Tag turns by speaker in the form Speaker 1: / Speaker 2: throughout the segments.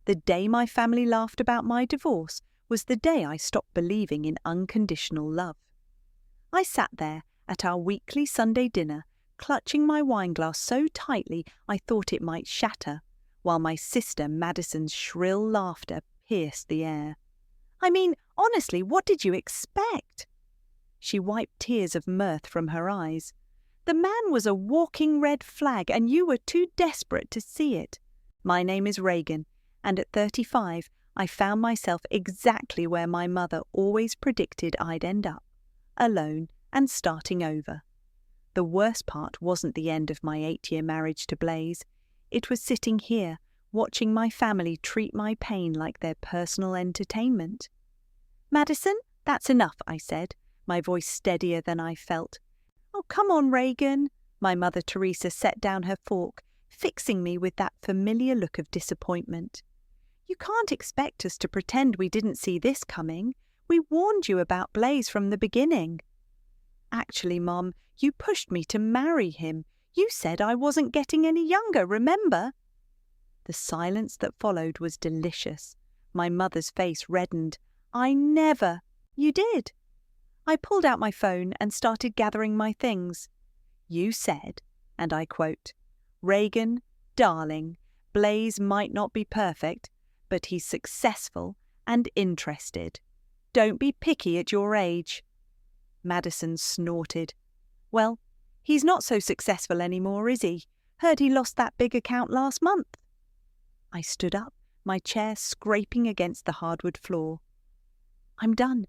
Speaker 1: The day my family laughed about my divorce was the day I stopped believing in unconditional love. I sat there at our weekly Sunday dinner, clutching my wineglass so tightly I thought it might shatter, while my sister Madison's shrill laughter pierced the air. I mean, honestly, what did you expect? She wiped tears of mirth from her eyes. The man was a walking red flag, and you were too desperate to see it. My name is Reagan, and at 35, I found myself exactly where my mother always predicted I'd end up, alone and starting over. The worst part wasn't the end of my 8-year marriage to Blaze. It was sitting here, watching my family treat my pain like their personal entertainment. "Madison, that's enough," I said, my voice steadier than I felt. "Oh, come on, Reagan." My mother Teresa set down her fork, fixing me with that familiar look of disappointment. "You can't expect us to pretend we didn't see this coming. We warned you about Blaze from the beginning." "Actually, Mom, you pushed me to marry him. You said I wasn't getting any younger, remember?" The silence that followed was delicious. My mother's face reddened. "I never—" "You did." I pulled out my phone and started gathering my things. "You said," and I quote, "Reagan, darling, Blaze might not be perfect, but he's successful and interested. Don't be picky at your age." Madison snorted. "Well, he's not so successful anymore, is he? Heard he lost that big account last month." I stood up, my chair scraping against the hardwood floor. "I'm done.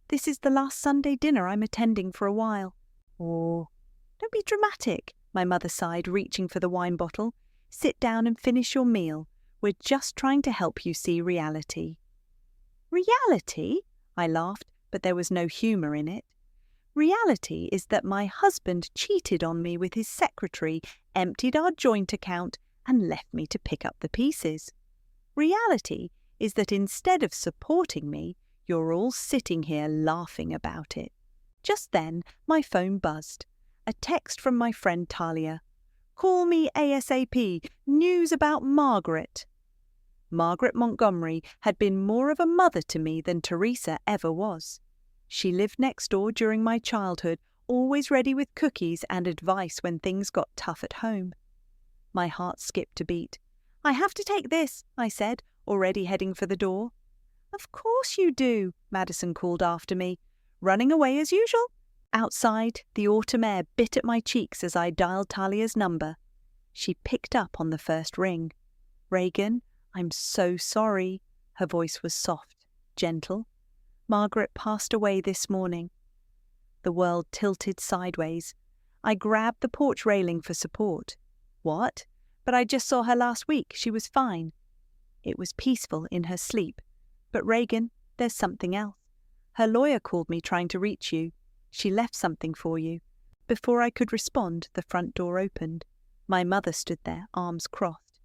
Speaker 1: This is the last Sunday dinner I'm attending for a while." "Oh, don't be dramatic," my mother sighed, reaching for the wine bottle. "Sit down and finish your meal. We're just trying to help you see reality." "Reality?" I laughed, but there was no humour in it. "Reality is that my husband cheated on me with his secretary, emptied our joint account, and left me to pick up the pieces. Reality is that instead of supporting me, you're all sitting here laughing about it." Just then, my phone buzzed. A text from my friend Talia. "Call me ASAP. News about Margaret." Margaret Montgomery had been more of a mother to me than Teresa ever was. She lived next door during my childhood, always ready with cookies and advice when things got tough at home. My heart skipped a beat. "I have to take this," I said, already heading for the door. "Of course you do," Madison called after me. "Running away as usual?" Outside, the autumn air bit at my cheeks as I dialed Talia's number. She picked up on the first ring. "Reagan, I'm so sorry." Her voice was soft, gentle. "Margaret passed away this morning." The world tilted sideways. I grabbed the porch railing for support. "What? But I just saw her last week. She was fine." "It was peaceful in her sleep. But Reagan, there's something else. Her lawyer called me trying to reach you. She left something for you." Before I could respond, the front door opened. My mother stood there, arms crossed.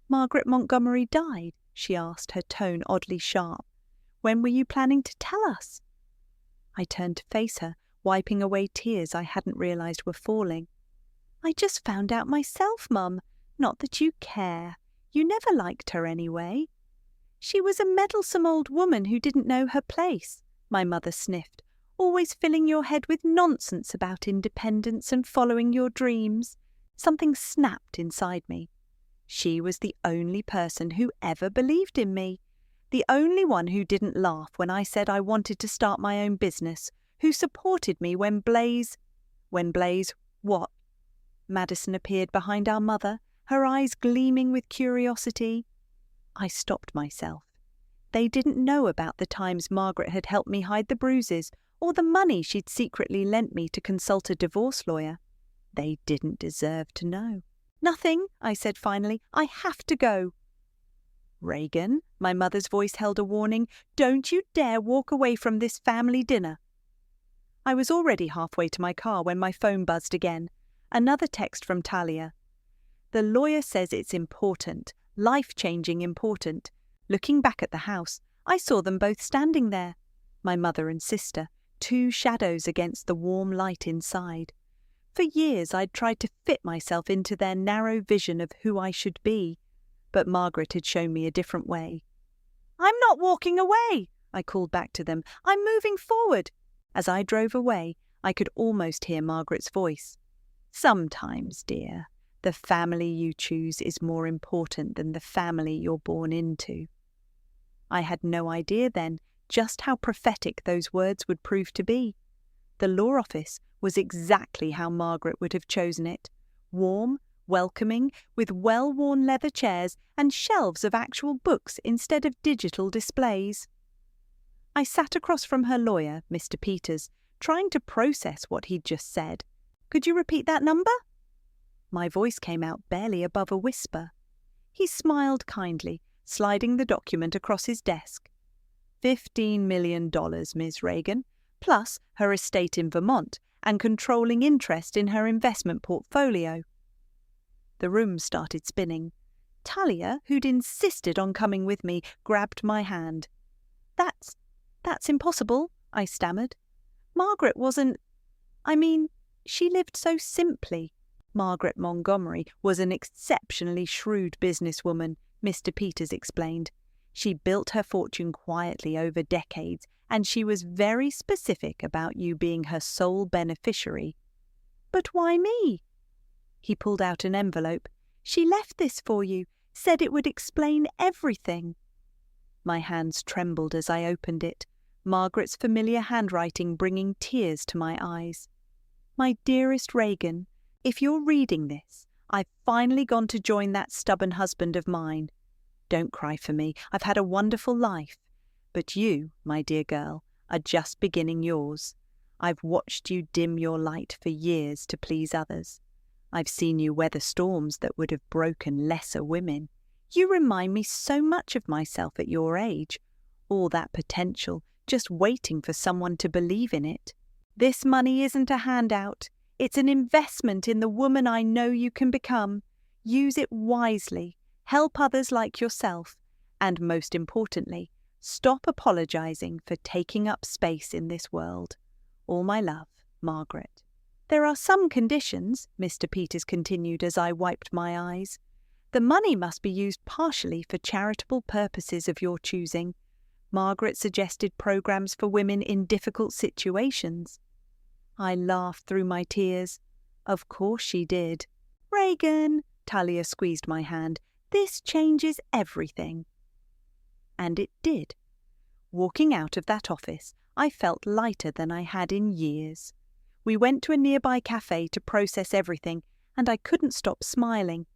Speaker 1: "Margaret Montgomery died?" she asked, her tone oddly sharp. "When were you planning to tell us?" I turned to face her, wiping away tears I hadn't realized were falling. "I just found out myself, Mum. Not that you care. You never liked her anyway." "She was a meddlesome old woman who didn't know her place," my mother sniffed, "always filling your head with nonsense about independence and following your dreams." Something snapped inside me. She was the only person who ever believed in me. The only one who didn't laugh when I said I wanted to start my own business, who supported me when Blaze... what? Madison appeared behind our mother, her eyes gleaming with curiosity. I stopped myself. They didn't know about the times Margaret had helped me hide the bruises, or the money she'd secretly lent me to consult a divorce lawyer. They didn't deserve to know. "Nothing," I said finally. "I have to go." "Reagan," my mother's voice held a warning, "don't you dare walk away from this family dinner." I was already halfway to my car when my phone buzzed again. Another text from Talia. "The lawyer says it's important, life-changing important." Looking back at the house, I saw them both standing there, my mother and sister, two shadows against the warm light inside. For years I'd tried to fit myself into their narrow vision of who I should be. but Margaret had shown me a different way. "I'm not walking away," I called back to them. "I'm moving forward." As I drove away, I could almost hear Margaret's voice. "Sometimes, dear, the family you choose is more important than the family you're born into." I had no idea then just how prophetic those words would prove to be. The law office was exactly how Margaret would have chosen it: warm, welcoming, with well-worn leather chairs and shelves of actual books instead of digital displays. I sat across from her lawyer, Mr. Peters, trying to process what he'd just said. "Could you repeat that number?" My voice came out barely above a whisper. He smiled kindly, sliding the document across his desk. $15 million, Ms. Reagan, plus her estate in Vermont and controlling interest in her investment portfolio. The room started spinning. Talia, who'd insisted on coming with me, grabbed my hand. That's impossible," I stammered. "Margaret wasn't... she lived so simply." Margaret Montgomery was an exceptionally shrewd businesswoman, Mr. Peters explained. "She built her fortune quietly over decades, and she was very specific about you being her sole beneficiary." "But why me?" He pulled out an envelope. "She left this for you, said it would explain everything." My hands trembled as I opened it, Margaret's familiar handwriting bringing tears to my eyes. "My dearest Reagan, if you're reading this, I've finally gone to join that stubborn husband of mine. Don't cry for me, I've had a wonderful life. But you, my dear girl, are just beginning yours. I've watched you dim your light for years to please others. I've seen you weather storms that would have broken lesser women. You remind me so much of myself at your age. All that potential, just waiting for someone to believe in it. This money isn't a handout. It's an investment in the woman I know you can become. Use it wisely, help others like yourself, and most importantly, stop apologizing for taking up space in this world. All my love, Margaret." "There are some conditions," Mr. Peters continued as I wiped my eyes. "The money must be used partially for charitable purposes of your choosing. Margaret suggested programs for women in difficult situations." I laughed through my tears. Of course she did. "Reagan," Talia squeezed my hand, "this changes everything." And it did. Walking out of that office, I felt lighter than I had in years. We went to a nearby cafe to process everything, and I couldn't stop smiling.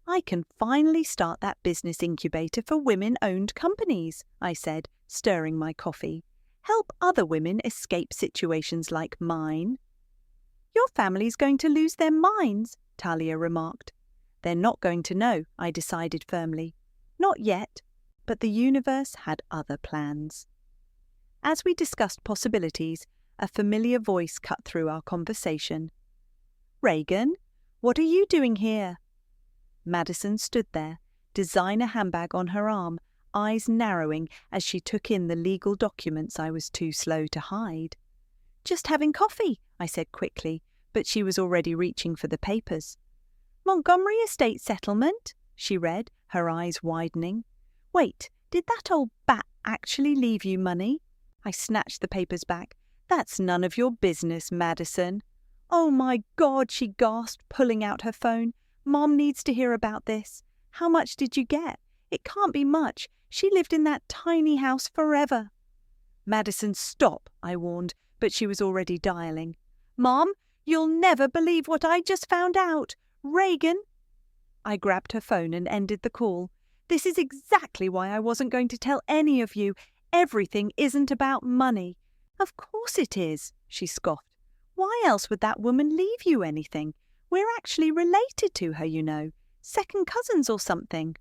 Speaker 1: "I can finally start that business incubator for women-owned companies," I said, stirring my coffee. "Help other women escape situations like mine." "Your family's going to lose their minds," Talia remarked. "They're not going to know," I decided firmly. "Not yet." But the universe had other plans. As we discussed possibilities, a familiar voice cut through our conversation. "Reagan, what are you doing here?" Madison stood there, designer handbag on her arm, eyes narrowing as she took in the legal documents I was too slow to hide. "Just having coffee," I said quickly, but she was already reaching for the papers. "Montgomery Estate Settlement," she read, her eyes widening. "Wait, did that old bat actually leave you money?" I snatched the papers back. "That's none of your business, Madison." "Oh my God," she gasped, pulling out her phone. "Mom needs to hear about this. How much did you get? It can't be much. She lived in that tiny house forever." "Madison, stop," I warned, but she was already dialing. "Mom, you'll never believe what I just found out. Reagan." I grabbed her phone and ended the call. "This is exactly why I wasn't going to tell any of you. Everything isn't about money." "Of course it is," she scoffed. "Why else would that woman leave you anything? We're actually related to her, you know. Second cousins or something."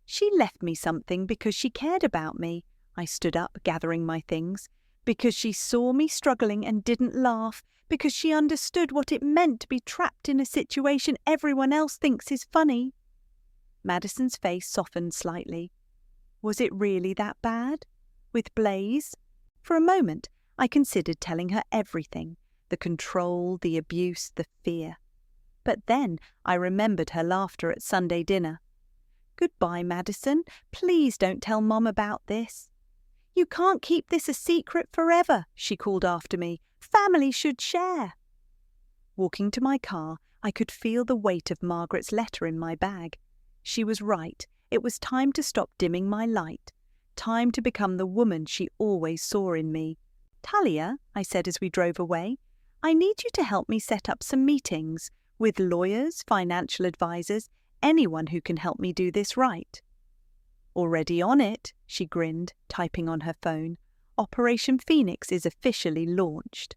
Speaker 1: "She left me something because she cared about me." I stood up, gathering my things. "Because she saw me struggling and didn't laugh. Because she understood what it meant to be trapped in a situation everyone else thinks is funny." Madison's face softened slightly. "Was it really that bad? With Blaze?" For a moment, I considered telling her everything. The control, the abuse, the fear. But then I remembered her laughter at Sunday dinner. Goodbye, Madison. Please don't tell Mom about this. You can't keep this a secret forever, she called after me. Family should share. Walking to my car, I could feel the weight of Margaret's letter in my bag. She was right. It was time to stop dimming my light. Time to become the woman she always saw in me. Talia, I said as we drove away, I need you to help me set up some meetings with lawyers, financial advisors, anyone who can help me do this right. Already on it, she grinned, typing on her phone. Operation Phoenix is officially launched.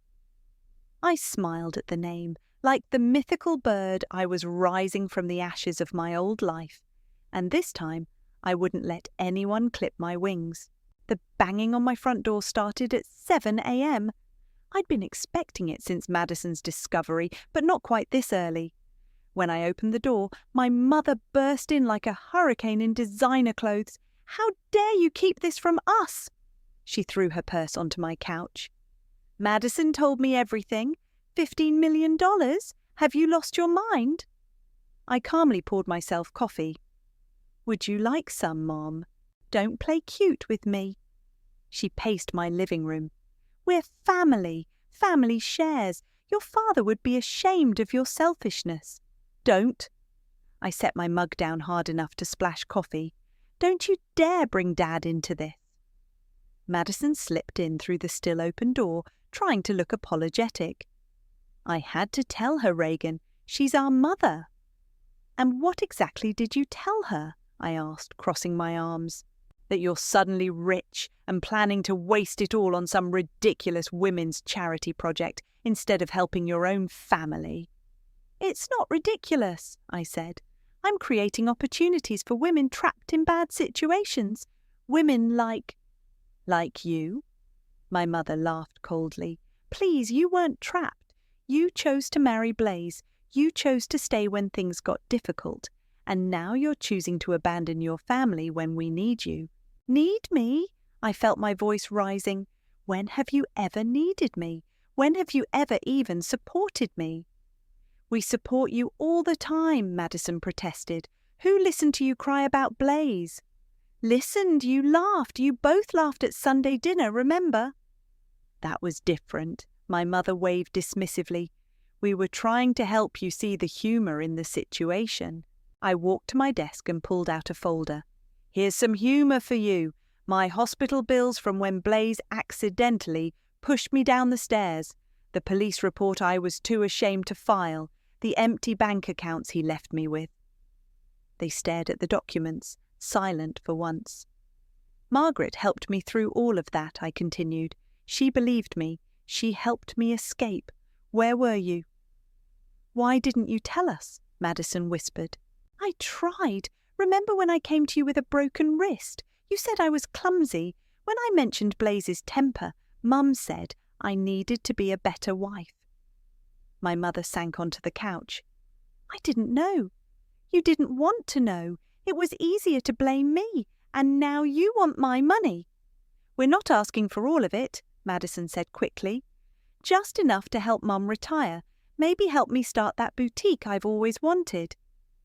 Speaker 1: I smiled at the name. Like the mythical bird, I was rising from the ashes of my old life, and this time I wouldn't let anyone clip my wings. The banging on my front door started at 7 a.m. I'd been expecting it since Madison's discovery, but not quite this early. When I opened the door, my mother burst in like a hurricane in designer clothes. How dare you keep this from us? She threw her purse onto my couch. Madison told me everything. $15 million? Have you lost your mind? I calmly poured myself coffee. Would you like some, Mom? Don't play cute with me. She paced my living room. We're family. Family shares. Your father would be ashamed of your selfishness. Don't. I set my mug down hard enough to splash coffee. Don't you dare bring Dad into this. Madison slipped in through the still open door, trying to look apologetic. I had to tell her, Reagan. She's our mother. And what exactly did you tell her? I asked, crossing my arms. That you're suddenly rich and planning to waste it all on some ridiculous women's charity project instead of helping your own family. It's not ridiculous, I said. I'm creating opportunities for women trapped in bad situations. Women like you. My mother laughed coldly. Please, you weren't trapped. You chose to marry Blaze. You chose to stay when things got difficult. And now you're choosing to abandon your family when we need you. Need me? I felt my voice rising. When have you ever needed me? When have you ever even supported me? We support you all the time, Madison protested. Who listened to you cry about Blaze? Listened, you laughed. You both laughed at Sunday dinner, remember? That was different. My mother waved dismissively. We were trying to help you see the humour in the situation. I walked to my desk and pulled out a folder. Here's some humour for you. My hospital bills from when Blaze accidentally pushed me down the stairs. The police report I was too ashamed to file. The empty bank accounts he left me with. They stared at the documents, silent for once. Margaret helped me through all of that, I continued. She believed me. She helped me escape. Where were you? Why didn't you tell us? Madison whispered. I tried. Remember when I came to you with a broken wrist? You said I was clumsy. When I mentioned Blaze's temper, Mum said I needed to be a better wife. My mother sank onto the couch. I didn't know. You didn't want to know. It was easier to blame me, and now you want my money. We're not asking for all of it, Madison said quickly. Just enough to help Mum retire, maybe help me start that boutique I've always wanted.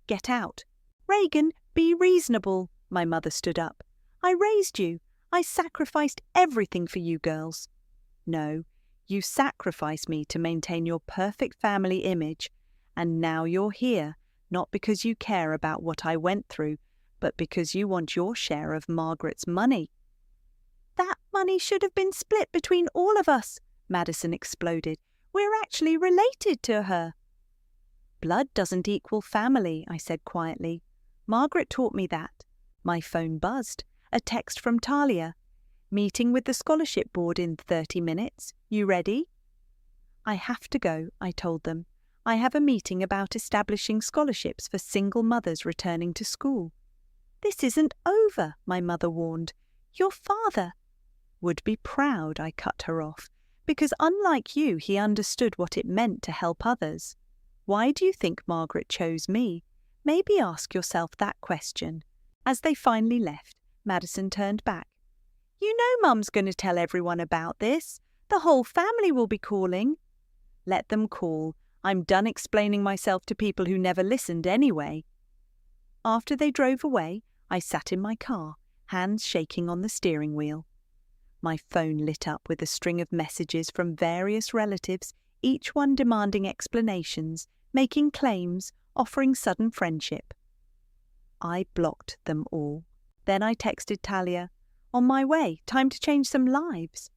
Speaker 1: Get out. Reagan, be reasonable. My mother stood up. I raised you. I sacrificed everything for you girls. No, you sacrificed me to maintain your perfect family image, and now you're here, not because you care about what I went through, but because you want your share of Margaret's money. That money should have been split between all of us, Madison exploded. We're actually related to her. Blood doesn't equal family, I said quietly. Margaret taught me that. My phone buzzed. A text from Talia. Meeting with the scholarship board in 30 minutes. You ready? I have to go, I told them. I have a meeting about establishing scholarships for single mothers returning to school. This isn't over, my mother warned. Your father would be proud, I cut her off, because unlike you, he understood what it meant to help others. Why do you think Margaret chose me? Maybe ask yourself that question. As they finally left, Madison turned back. You know Mum's going to tell everyone about this. The whole family will be calling. Let them call. I'm done explaining myself to people who never listened anyway. After they drove away, I sat in my car, hands shaking on the steering wheel. My phone lit up with a string of messages from various relatives, each one demanding explanations, making claims, offering sudden friendship. I blocked them all. Then I texted Talia, "On my way, time to change some lives."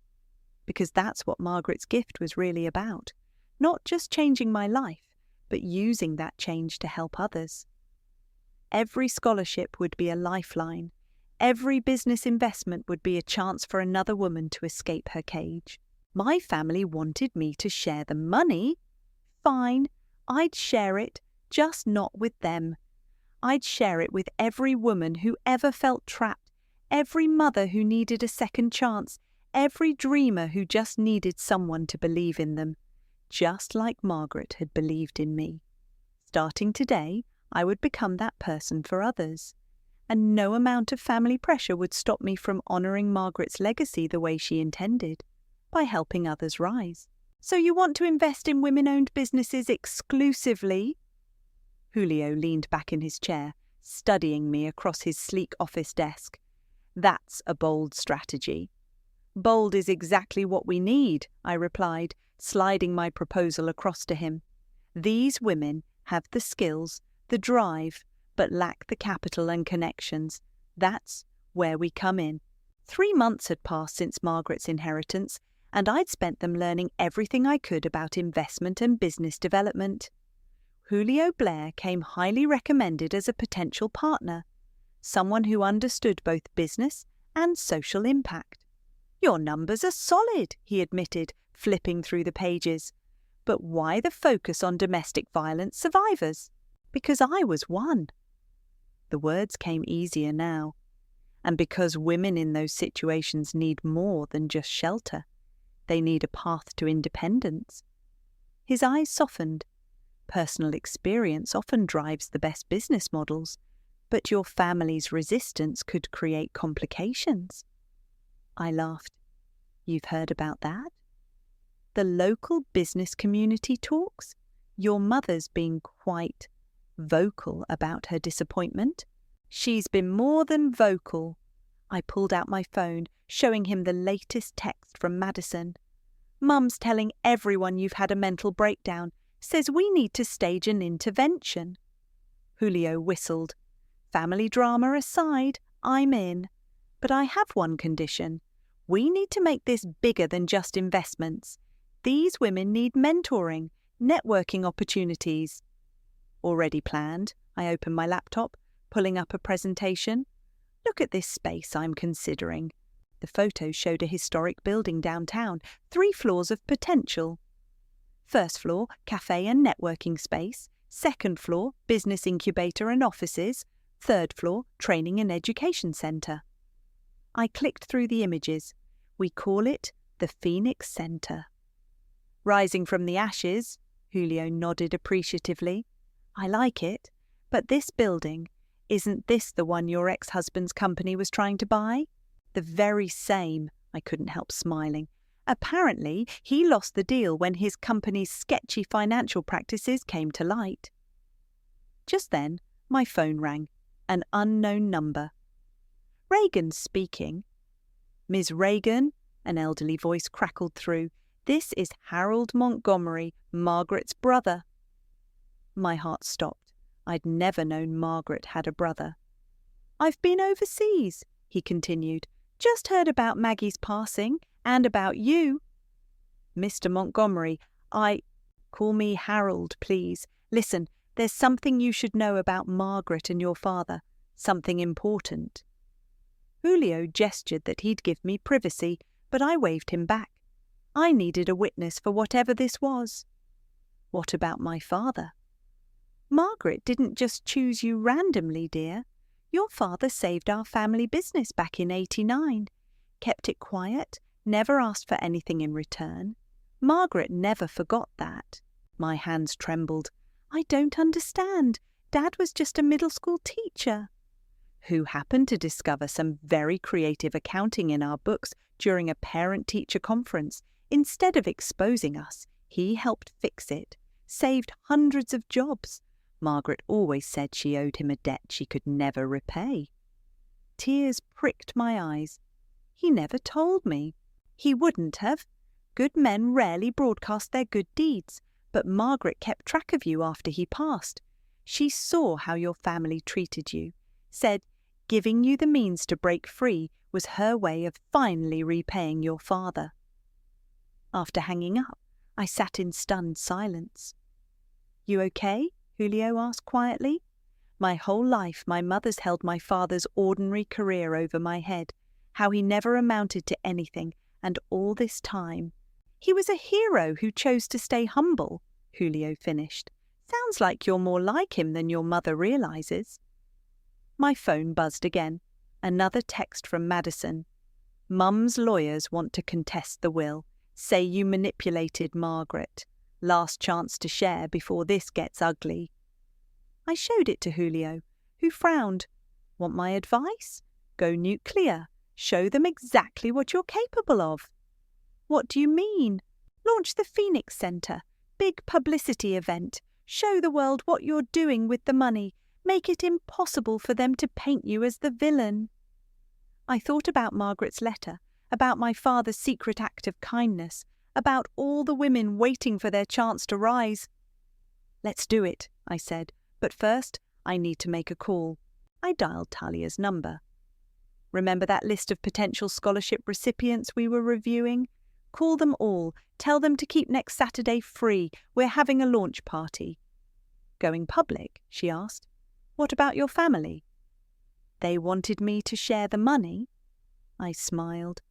Speaker 1: Because that's what Margaret's gift was really about. Not just changing my life, but using that change to help others. Every scholarship would be a lifeline. Every business investment would be a chance for another woman to escape her cage. My family wanted me to share the money. Fine, I'd share it, just not with them. I'd share it with every woman who ever felt trapped, every mother who needed a second chance, every dreamer who just needed someone to believe in them, just like Margaret had believed in me. Starting today, I would become that person for others. And no amount of family pressure would stop me from honouring Margaret's legacy the way she intended, by helping others rise. "So you want to invest in women-owned businesses exclusively?" Julio leaned back in his chair, studying me across his sleek office desk. "That's a bold strategy." "Bold is exactly what we need," I replied, sliding my proposal across to him. "These women have the skills, the drive, but lack the capital and connections. That's where we come in." 3 months had passed since Margaret's inheritance, and I'd spent them learning everything I could about investment and business development. Julio Blair came highly recommended as a potential partner, someone who understood both business and social impact. "Your numbers are solid," he admitted, flipping through the pages. "But why the focus on domestic violence survivors?" "Because I was one." The words came easier now. "And because women in those situations need more than just shelter. They need a path to independence." His eyes softened. "Personal experience often drives the best business models, but your family's resistance could create complications." I laughed. "You've heard about that? The local business community talks? Your mother's being quite vocal about her disappointment?" "She's been more than vocal." I pulled out my phone, showing him the latest text from Madison. "Mum's telling everyone you've had a mental breakdown, says we need to stage an intervention." Julio whistled. "Family drama aside, I'm in. But I have one condition. We need to make this bigger than just investments. These women need mentoring, networking opportunities." "Already planned." I opened my laptop, pulling up a presentation. "Look at this space I'm considering." The photo showed a historic building downtown, 3 floors of potential. First floor, cafe and networking space. Second floor, business incubator and offices. Third floor, training and education center. I clicked through the images. We call it the Phoenix Center. "Rising from the ashes," Julio nodded appreciatively. "I like it, but this building, isn't this the one your ex-husband's company was trying to buy?" "The very same," I couldn't help smiling. "Apparently, he lost the deal when his company's sketchy financial practices came to light." Just then, my phone rang. An unknown number. "Reagan speaking." "Ms. Reagan," an elderly voice crackled through. "This is Harold Montgomery, Margaret's brother." My heart stopped. I'd never known Margaret had a brother. "I've been overseas," he continued. "Just heard about Maggie's passing and about you." "Mr. Montgomery, Call me Harold, please. Listen, there's something you should know about Margaret and your father. Something important." Julio gestured that he'd give me privacy, but I waved him back. I needed a witness for whatever this was. "What about my father?" "Margaret didn't just choose you randomly, dear. Your father saved our family business back in '89. Kept it quiet, never asked for anything in return. Margaret never forgot that." My hands trembled. "I don't understand. Dad was just a middle school teacher." "Who happened to discover some very creative accounting in our books during a parent-teacher conference. Instead of exposing us, he helped fix it, saved hundreds of jobs. Margaret always said she owed him a debt she could never repay." Tears pricked my eyes. He never told me. He wouldn't have. Good men rarely broadcast their good deeds, but Margaret kept track of you after he passed. She saw how your family treated you, said giving you the means to break free was her way of finally repaying your father. After hanging up, I sat in stunned silence. You okay? Julio asked quietly. My whole life my mother's held my father's ordinary career over my head, how he never amounted to anything, and all this time. He was a hero who chose to stay humble, Julio finished. Sounds like you're more like him than your mother realizes. My phone buzzed again. Another text from Madison. Mum's lawyers want to contest the will. Say you manipulated Margaret. Last chance to share before this gets ugly. I showed it to Julio, who frowned. Want my advice? Go nuclear. Show them exactly what you're capable of. What do you mean? Launch the Phoenix Center. Big publicity event. Show the world what you're doing with the money. Make it impossible for them to paint you as the villain. I thought about Margaret's letter, about my father's secret act of kindness, about all the women waiting for their chance to rise. Let's do it, I said, but first I need to make a call. I dialed Talia's number. Remember that list of potential scholarship recipients we were reviewing? Call them all. Tell them to keep next Saturday free. We're having a launch party. Going public? She asked. What about your family? They wanted me to share the money. I smiled.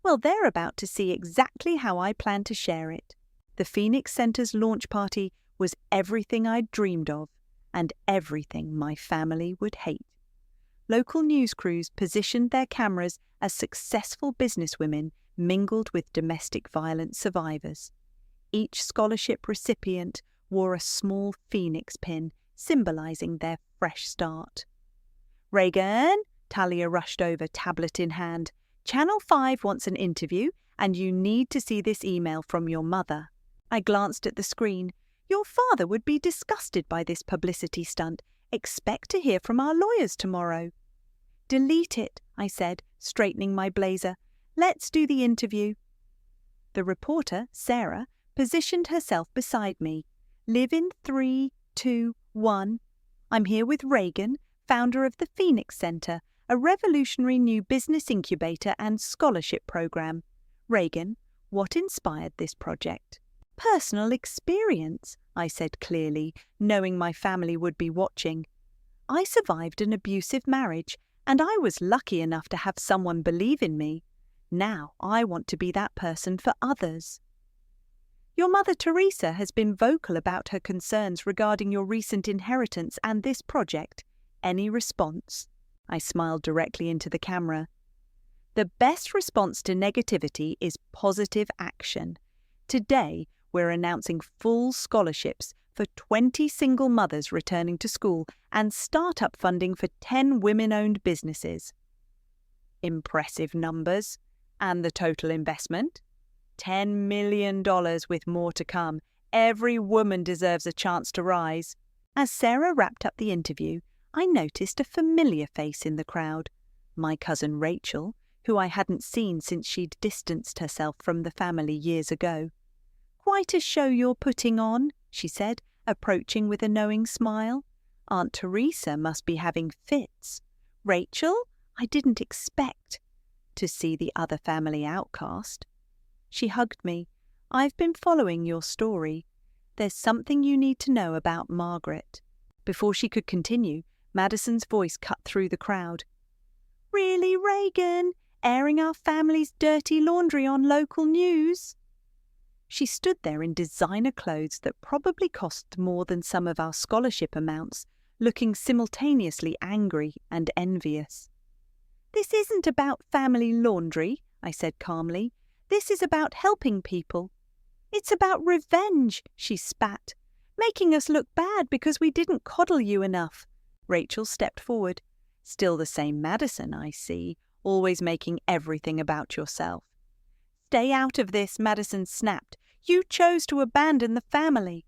Speaker 1: Well, they're about to see exactly how I plan to share it. The Phoenix Center's launch party was everything I'd dreamed of, and everything my family would hate. Local news crews positioned their cameras as successful businesswomen mingled with domestic violence survivors. Each scholarship recipient wore a small phoenix pin, symbolizing their fresh start. Reagan, Talia rushed over, tablet in hand. Channel 5 wants an interview, and you need to see this email from your mother. I glanced at the screen. Your father would be disgusted by this publicity stunt. Expect to hear from our lawyers tomorrow. Delete it, I said, straightening my blazer. Let's do the interview. The reporter, Sarah, positioned herself beside me. Live in 3, 2, 1. I'm here with Reagan, founder of the Phoenix Center, a revolutionary new business incubator and scholarship program. Reagan, what inspired this project? Personal experience, I said clearly, knowing my family would be watching. I survived an abusive marriage, and I was lucky enough to have someone believe in me. Now I want to be that person for others. Your mother Teresa has been vocal about her concerns regarding your recent inheritance and this project. Any response? I smiled directly into the camera. The best response to negativity is positive action. Today, we're announcing full scholarships for 20 single mothers returning to school and startup funding for 10 women-owned businesses. Impressive numbers. And the total investment? $10 million with more to come. Every woman deserves a chance to rise. As Sarah wrapped up the interview, I noticed a familiar face in the crowd. My cousin Rachel, who I hadn't seen since she'd distanced herself from the family years ago. Quite a show you're putting on, she said, approaching with a knowing smile. Aunt Teresa must be having fits. Rachel, I didn't expect to see the other family outcast. She hugged me. I've been following your story. There's something you need to know about Margaret. Before she could continue, Madison's voice cut through the crowd. Really, Reagan? Airing our family's dirty laundry on local news? She stood there in designer clothes that probably cost more than some of our scholarship amounts, looking simultaneously angry and envious. This isn't about family laundry, I said calmly. This is about helping people. It's about revenge, she spat, making us look bad because we didn't coddle you enough. Rachel stepped forward. Still the same Madison, I see, always making everything about yourself. Stay out of this, Madison snapped. You chose to abandon the family.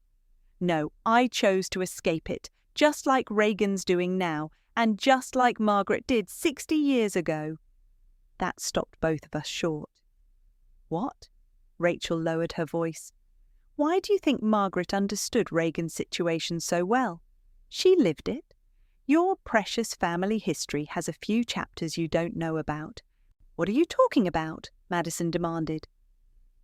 Speaker 1: No, I chose to escape it, just like Reagan's doing now, And just like Margaret did 60 years ago. That stopped both of us short. What? Rachel lowered her voice. Why do you think Margaret understood Reagan's situation so well? She lived it. Your precious family history has a few chapters you don't know about. What are you talking about? Madison demanded.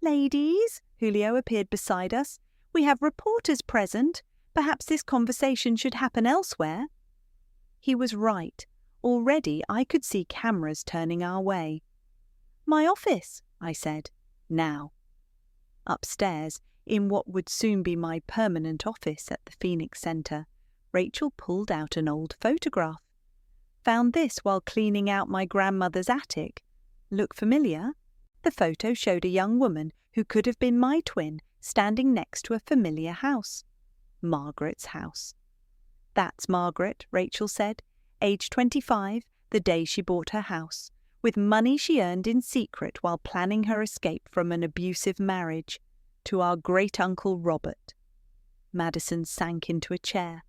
Speaker 1: Ladies, Julio appeared beside us. We have reporters present. Perhaps this conversation should happen elsewhere. He was right. Already I could see cameras turning our way. My office, I said. Now. Upstairs, in what would soon be my permanent office at the Phoenix Center, Rachel pulled out an old photograph. Found this while cleaning out my grandmother's attic. Look familiar? The photo showed a young woman who could have been my twin standing next to a familiar house. Margaret's house. That's Margaret, Rachel said, age 25, the day she bought her house, with money she earned in secret while planning her escape from an abusive marriage, to our great-uncle Robert. Madison sank into a chair.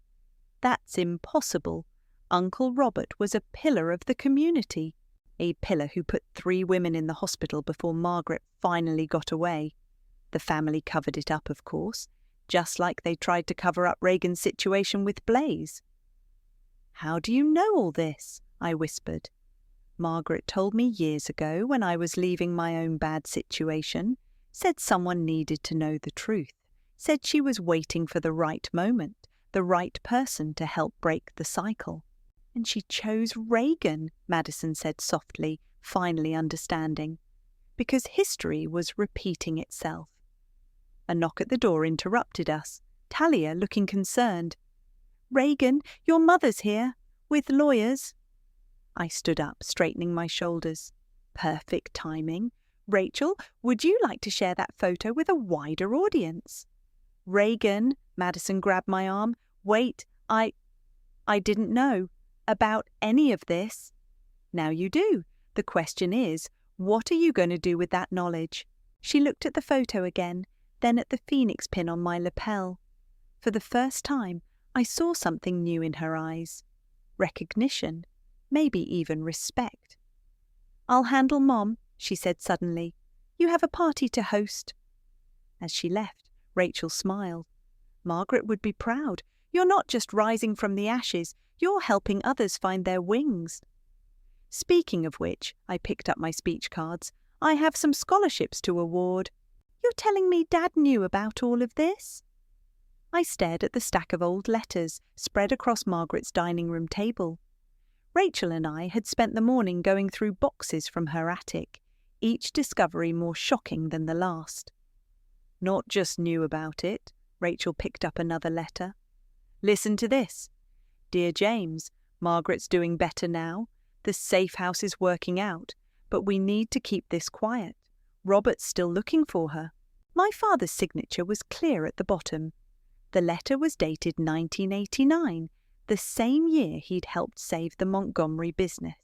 Speaker 1: That's impossible. Uncle Robert was a pillar of the community, a pillar who put 3 women in the hospital before Margaret finally got away. The family covered it up, of course, just like they tried to cover up Reagan's situation with Blaze. How do you know all this? I whispered. Margaret told me years ago when I was leaving my own bad situation, said someone needed to know the truth, said she was waiting for the right moment, the right person to help break the cycle. And she chose Reagan, Madison said softly, finally understanding, because history was repeating itself. A knock at the door interrupted us, Talia looking concerned. Reagan, your mother's here, with lawyers. I stood up, straightening my shoulders. Perfect timing. Rachel, would you like to share that photo with a wider audience? Reagan, Madison grabbed my arm. Wait, I didn't know about any of this. Now you do. The question is, what are you going to do with that knowledge? She looked at the photo again, then at the phoenix pin on my lapel. For the first time, I saw something new in her eyes. Recognition, maybe even respect. I'll handle Mom, she said suddenly. You have a party to host. As she left, Rachel smiled. Margaret would be proud. You're not just rising from the ashes, you're helping others find their wings. Speaking of which, I picked up my speech cards. I have some scholarships to award. You're telling me Dad knew about all of this? I stared at the stack of old letters spread across Margaret's dining room table. Rachel and I had spent the morning going through boxes from her attic, each discovery more shocking than the last. Not just knew about it, Rachel picked up another letter. Listen to this. Dear James, Margaret's doing better now. The safe house is working out, but we need to keep this quiet. Robert's still looking for her. My father's signature was clear at the bottom. The letter was dated 1989, the same year he'd helped save the Montgomery business.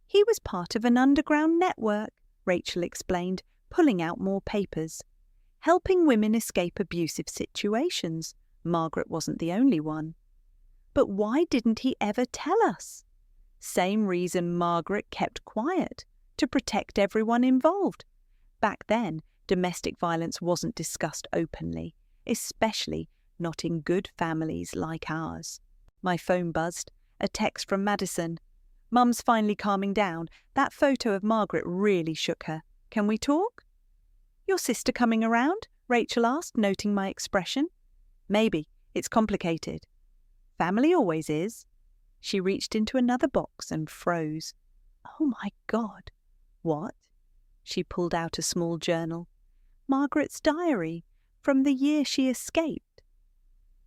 Speaker 1: He was part of an underground network, Rachel explained, pulling out more papers. Helping women escape abusive situations. Margaret wasn't the only one. But why didn't he ever tell us? Same reason Margaret kept quiet, to protect everyone involved. Back then, domestic violence wasn't discussed openly, especially not in good families like ours. My phone buzzed. A text from Madison. Mum's finally calming down. That photo of Margaret really shook her. Can we talk? Your sister coming around? Rachel asked, noting my expression. Maybe. It's complicated. Family always is. She reached into another box and froze. Oh my God. What? She pulled out a small journal. Margaret's diary, from the year she escaped.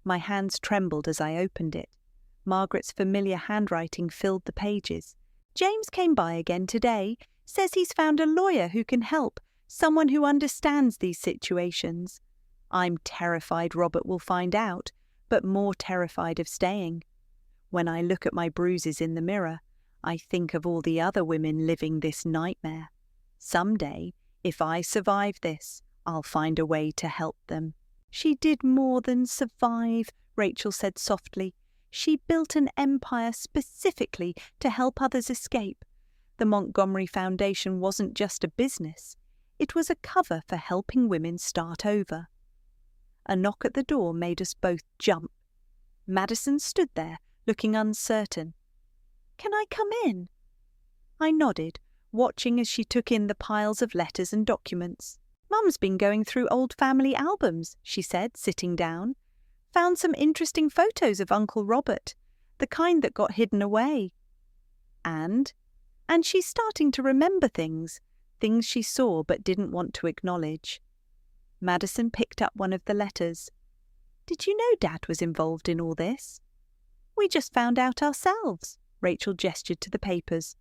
Speaker 1: My hands trembled as I opened it. Margaret's familiar handwriting filled the pages. James came by again today, says he's found a lawyer who can help, someone who understands these situations. I'm terrified Robert will find out, but more terrified of staying. When I look at my bruises in the mirror, I think of all the other women living this nightmare. Someday, if I survive this, I'll find a way to help them. She did more than survive, Rachel said softly. She built an empire specifically to help others escape. The Montgomery Foundation wasn't just a business. It was a cover for helping women start over. A knock at the door made us both jump. Madison stood there, looking uncertain. "Can I come in?" I nodded, watching as she took in the piles of letters and documents. "Mum's been going through old family albums," she said, sitting down. "Found some interesting photos of Uncle Robert, the kind that got hidden away. And she's starting to remember things she saw but didn't want to acknowledge." Madison picked up one of the letters. "Did you know Dad was involved in all this?" "We just found out ourselves," Rachel gestured to the papers.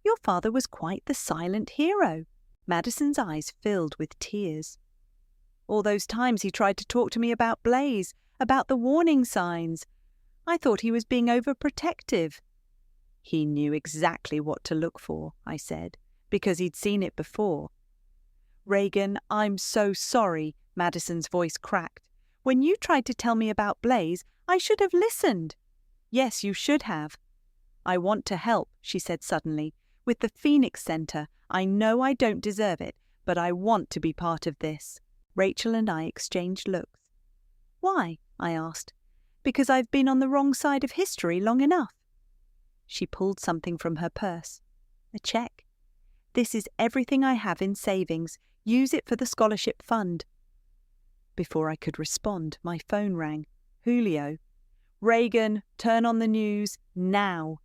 Speaker 1: "Your father was quite the silent hero." Madison's eyes filled with tears. "All those times he tried to talk to me about Blaze, about the warning signs. I thought he was being overprotective." "He knew exactly what to look for," I said, "because he'd seen it before." "Reagan, I'm so sorry," Madison's voice cracked. "When you tried to tell me about Blaze, I should have listened." "Yes, you should have." "I want to help," she said suddenly. "With the Phoenix Center, I know I don't deserve it, but I want to be part of this." Rachel and I exchanged looks. "Why?" I asked. "Because I've been on the wrong side of history long enough." She pulled something from her purse. "A check. This is everything I have in savings. Use it for the scholarship fund." Before I could respond, my phone rang. Julio. "Reagan, turn on the news, now."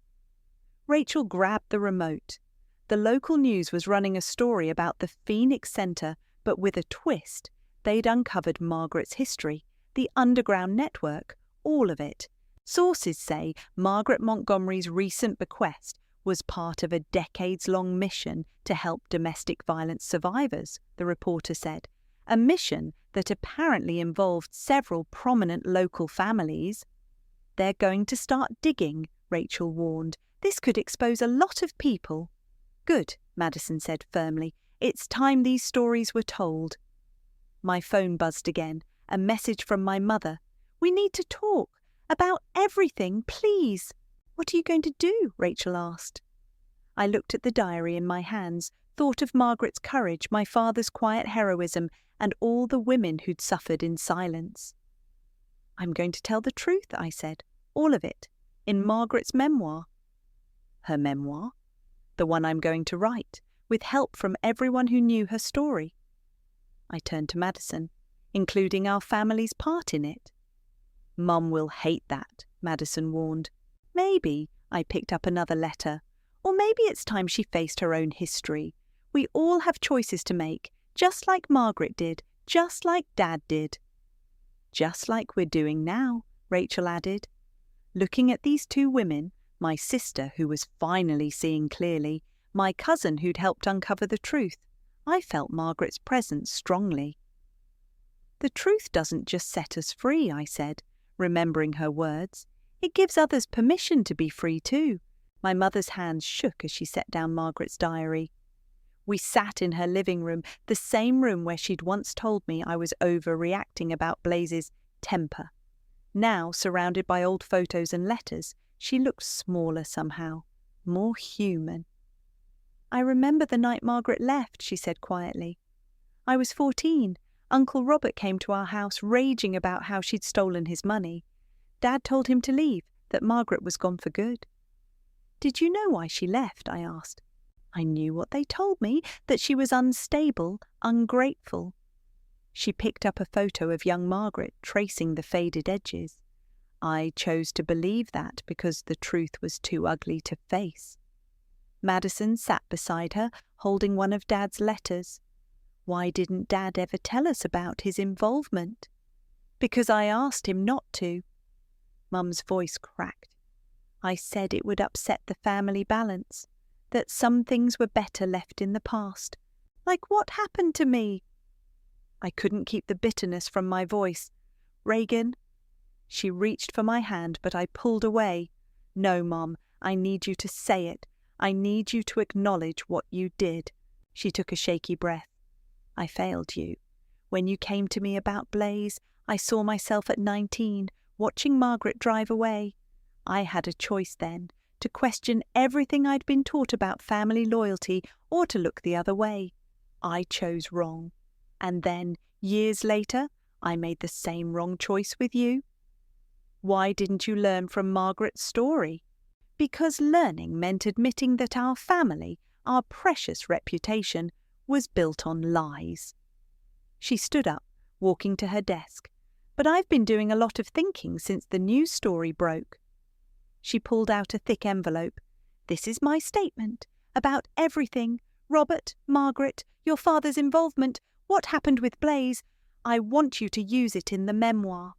Speaker 1: Rachel grabbed the remote. The local news was running a story about the Phoenix Center, but with a twist. They'd uncovered Margaret's history, the underground network, all of it. Sources say Margaret Montgomery's recent bequest was part of a decades-long mission to help domestic violence survivors, the reporter said. A mission that apparently involved several prominent local families. "They're going to start digging," Rachel warned. "This could expose a lot of people." "Good," Madison said firmly. "It's time these stories were told." My phone buzzed again, a message from my mother. "We need to talk. About everything, please." "What are you going to do?" Rachel asked. I looked at the diary in my hands, thought of Margaret's courage, my father's quiet heroism, and all the women who'd suffered in silence. "I'm going to tell the truth," I said. "All of it. In Margaret's memoir." "Her memoir?" "The one I'm going to write, with help from everyone who knew her story." I turned to Madison, "Including our family's part in it." "Mum will hate that," Madison warned. "Maybe," I picked up another letter. "Or maybe it's time she faced her own history. We all have choices to make, just like Margaret did, just like Dad did." "Just like we're doing now," Rachel added. Looking at these two women, my sister who was finally seeing clearly, my cousin who'd helped uncover the truth, I felt Margaret's presence strongly. "The truth doesn't just set us free," I said, remembering her words. "It gives others permission to be free too." My mother's hands shook as she set down Margaret's diary. We sat in her living room, the same room where she'd once told me I was overreacting about Blaze's temper. Now, surrounded by old photos and letters, she looked smaller somehow, more human. "I remember the night Margaret left," she said quietly. "I was 14. Uncle Robert came to our house raging about how she'd stolen his money. Dad told him to leave, that Margaret was gone for good." "Did you know why she left?" I asked. "I knew what they told me, that she was unstable, ungrateful." She picked up a photo of young Margaret, tracing the faded edges. I chose to believe that because the truth was too ugly to face. Madison sat beside her, holding one of Dad's letters. Why didn't Dad ever tell us about his involvement? "Because I asked him not to." Mum's voice cracked. "I said it would upset the family balance, that some things were better left in the past. Like what happened to me?" I couldn't keep the bitterness from my voice. "Reagan." She reached for my hand, but I pulled away. "No, Mum, I need you to say it. I need you to acknowledge what you did." She took a shaky breath. "I failed you. When you came to me about Blaze, I saw myself at 19, watching Margaret drive away. I had a choice then, to question everything I'd been taught about family loyalty or to look the other way. I chose wrong. And then, years later, I made the same wrong choice with you. Why didn't you learn from Margaret's story? Because learning meant admitting that our family, our precious reputation, was built on lies. She stood up, walking to her desk. But I've been doing a lot of thinking since the news story broke. She pulled out a thick envelope. This is my statement about everything. Robert, Margaret, your father's involvement, what happened with Blaze. I want you to use it in the memoir.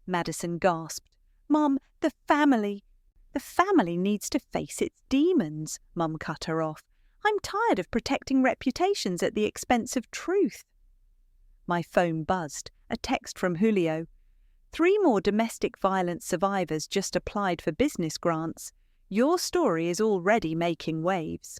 Speaker 1: Madison gasped. Mum, the family. The family needs to face its demons, Mum cut her off. I'm tired of protecting reputations at the expense of truth. My phone buzzed, a text from Julio. 3 more domestic violence survivors just applied for business grants. Your story is already making waves.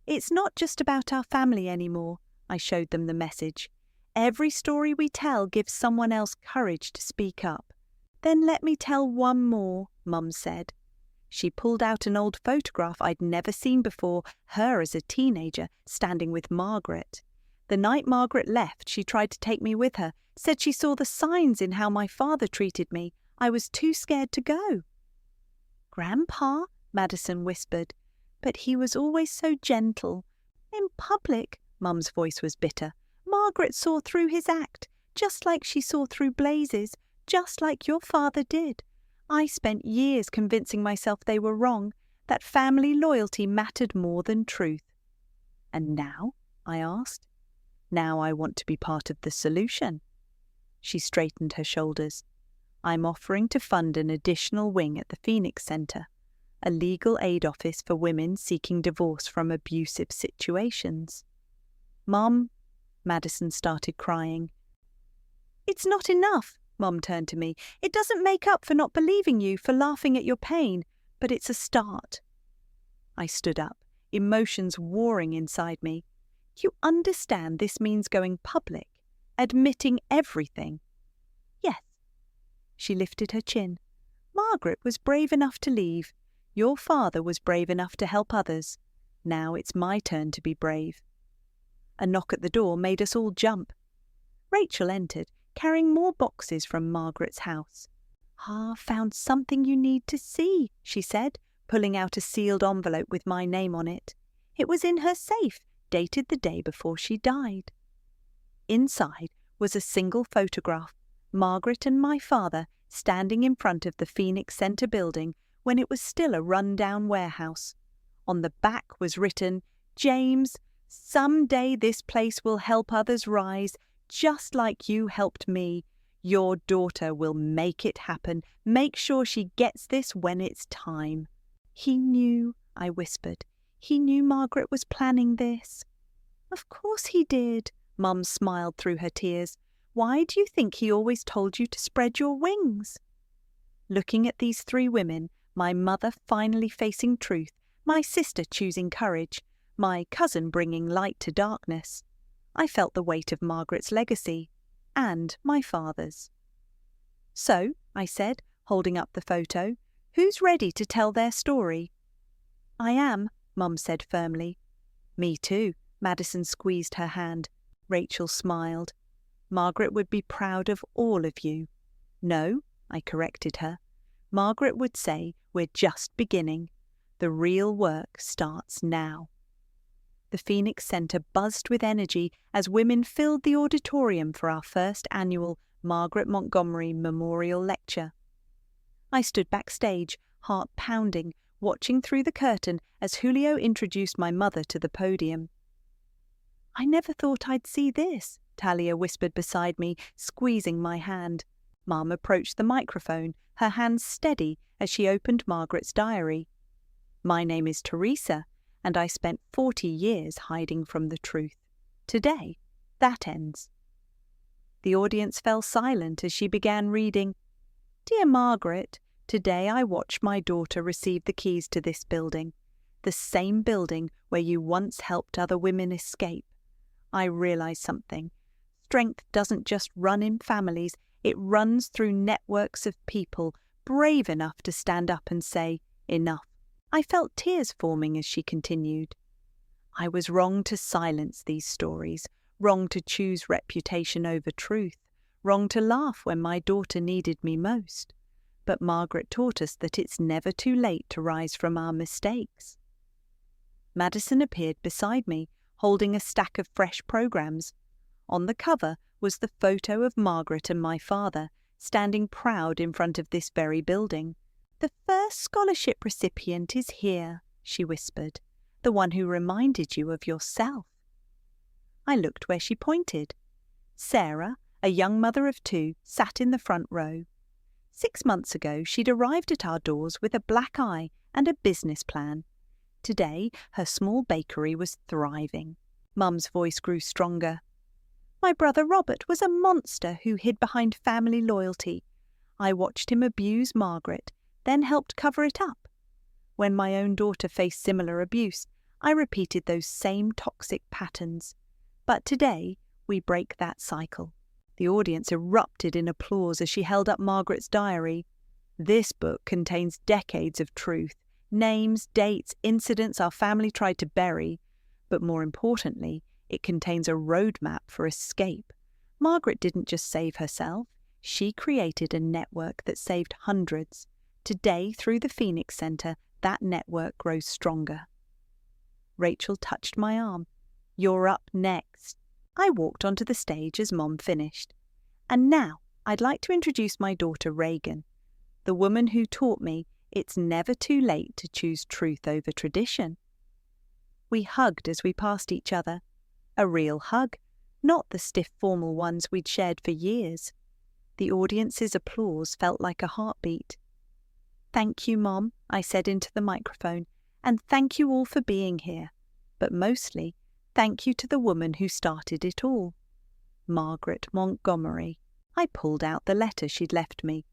Speaker 1: It's not just about our family anymore, I showed them the message. Every story we tell gives someone else courage to speak up. Then let me tell one more, Mum said. She pulled out an old photograph I'd never seen before, her as a teenager, standing with Margaret. The night Margaret left, she tried to take me with her, said she saw the signs in how my father treated me. I was too scared to go. Grandpa, Madison whispered, but he was always so gentle. In public, Mum's voice was bitter. Margaret saw through his act, just like she saw through Blaze's, just like your father did. I spent years convincing myself they were wrong, that family loyalty mattered more than truth. And now? I asked. Now I want to be part of the solution. She straightened her shoulders. I'm offering to fund an additional wing at the Phoenix Center, a legal aid office for women seeking divorce from abusive situations. Mum, Madison started crying. It's not enough, Mum turned to me. It doesn't make up for not believing you, for laughing at your pain, but it's a start. I stood up, emotions warring inside me. You understand this means going public, admitting everything. Yes. She lifted her chin. Margaret was brave enough to leave. Your father was brave enough to help others. Now it's my turn to be brave. A knock at the door made us all jump. Rachel entered, carrying more boxes from Margaret's house. Found something you need to see, she said, pulling out a sealed envelope with my name on it. It was in her safe, dated the day before she died. Inside was a single photograph, Margaret and my father standing in front of the Phoenix Center building when it was still a run-down warehouse. On the back was written, James, someday this place will help others rise, just like you helped me. Your daughter will make it happen. Make sure she gets this when it's time. He knew, I whispered. He knew Margaret was planning this. Of course he did, Mum smiled through her tears. Why do you think he always told you to spread your wings? Looking at these 3 women, my mother finally facing truth, my sister choosing courage, my cousin bringing light to darkness, I felt the weight of Margaret's legacy, and my father's. So, I said, holding up the photo, who's ready to tell their story? I am, Mum said firmly. Me too, Madison squeezed her hand. Rachel smiled. Margaret would be proud of all of you. No, I corrected her. Margaret would say we're just beginning. The real work starts now. The Phoenix Center buzzed with energy as women filled the auditorium for our first annual Margaret Montgomery Memorial Lecture. I stood backstage, heart pounding, watching through the curtain as Julio introduced my mother to the podium. I never thought I'd see this, Talia whispered beside me, squeezing my hand. Mum approached the microphone, her hands steady as she opened Margaret's diary. My name is Teresa, and I spent 40 years hiding from the truth. Today, that ends. The audience fell silent as she began reading. Dear Margaret, today I watched my daughter receive the keys to this building, the same building where you once helped other women escape. I realized something. Strength doesn't just run in families, it runs through networks of people, brave enough to stand up and say, "Enough." I felt tears forming as she continued. I was wrong to silence these stories, wrong to choose reputation over truth, wrong to laugh when my daughter needed me most. But Margaret taught us that it's never too late to rise from our mistakes. Madison appeared beside me, holding a stack of fresh programs. On the cover was the photo of Margaret and my father, standing proud in front of this very building. "The first scholarship recipient is here," she whispered, "the one who reminded you of yourself." I looked where she pointed. Sarah, a young mother of 2, sat in the front row. 6 months ago, she'd arrived at our doors with a black eye and a business plan. Today, her small bakery was thriving. Mum's voice grew stronger. "My brother Robert was a monster who hid behind family loyalty. I watched him abuse Margaret, then helped cover it up. When my own daughter faced similar abuse, I repeated those same toxic patterns. But today, we break that cycle." The audience erupted in applause as she held up Margaret's diary. "This book contains decades of truth, names, dates, incidents our family tried to bury. But more importantly, it contains a roadmap for escape. Margaret didn't just save herself, she created a network that saved hundreds. Today, through the Phoenix Center, that network grows stronger." Rachel touched my arm. "You're up next." I walked onto the stage as Mom finished. "And now, I'd like to introduce my daughter Reagan, the woman who taught me it's never too late to choose truth over tradition." We hugged as we passed each other. A real hug, not the stiff formal ones we'd shared for years. The audience's applause felt like a heartbeat. "Thank you, Mom," I said into the microphone, "and thank you all for being here. But mostly, thank you to the woman who started it all. Margaret Montgomery." I pulled out the letter she'd left me.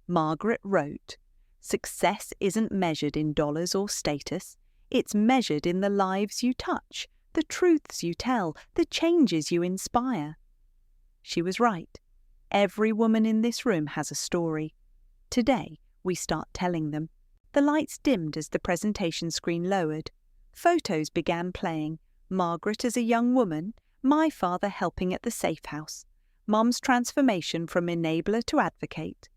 Speaker 1: Margaret wrote, "Success isn't measured in dollars or status. It's measured in the lives you touch, the truths you tell, the changes you inspire." She was right. Every woman in this room has a story. Today, we start telling them. The lights dimmed as the presentation screen lowered. Photos began playing. Margaret as a young woman, my father helping at the safe house, Mum's transformation from enabler to advocate.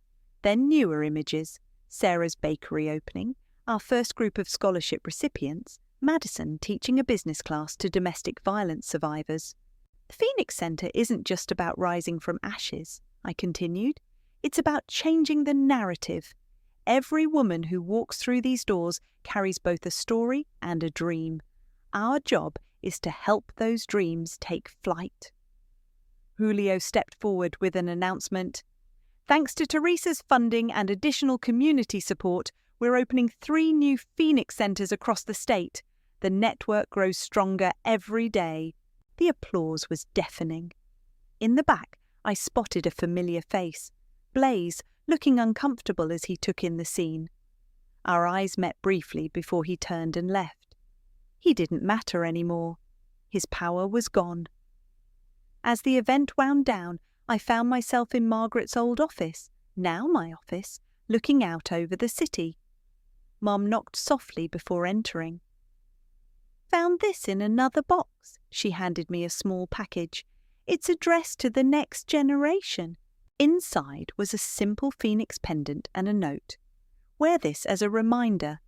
Speaker 1: Then newer images, Sarah's bakery opening, our first group of scholarship recipients, Madison teaching a business class to domestic violence survivors. "The Phoenix Center isn't just about rising from ashes," I continued. "It's about changing the narrative. Every woman who walks through these doors carries both a story and a dream. Our job is to help those dreams take flight." Julio stepped forward with an announcement. "Thanks to Teresa's funding and additional community support, we're opening 3 new Phoenix Centers across the state. The network grows stronger every day." The applause was deafening. In the back, I spotted a familiar face, Blaze, looking uncomfortable as he took in the scene. Our eyes met briefly before he turned and left. He didn't matter anymore. His power was gone. As the event wound down, I found myself in Margaret's old office, now my office, looking out over the city. Mum knocked softly before entering. "Found this in another box." She handed me a small package. "It's addressed to the next generation." Inside was a simple phoenix pendant and a note. "Wear this as a reminder.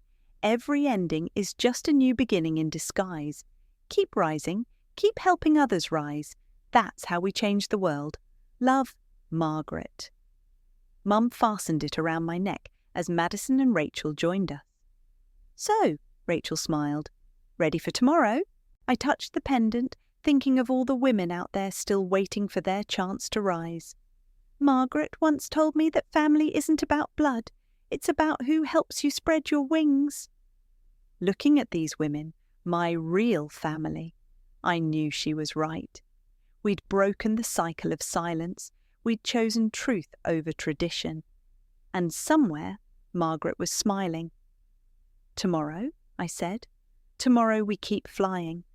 Speaker 1: Every ending is just a new beginning in disguise. Keep rising, keep helping others rise. That's how we change the world. Love, Margaret." Mum fastened it around my neck as Madison and Rachel joined us. "So," Rachel smiled, "ready for tomorrow?" I touched the pendant, thinking of all the women out there still waiting for their chance to rise. "Margaret once told me that family isn't about blood, it's about who helps you spread your wings." Looking at these women, my real family, I knew she was right. We'd broken the cycle of silence, we'd chosen truth over tradition. And somewhere, Margaret was smiling. "Tomorrow," I said, "tomorrow we keep flying."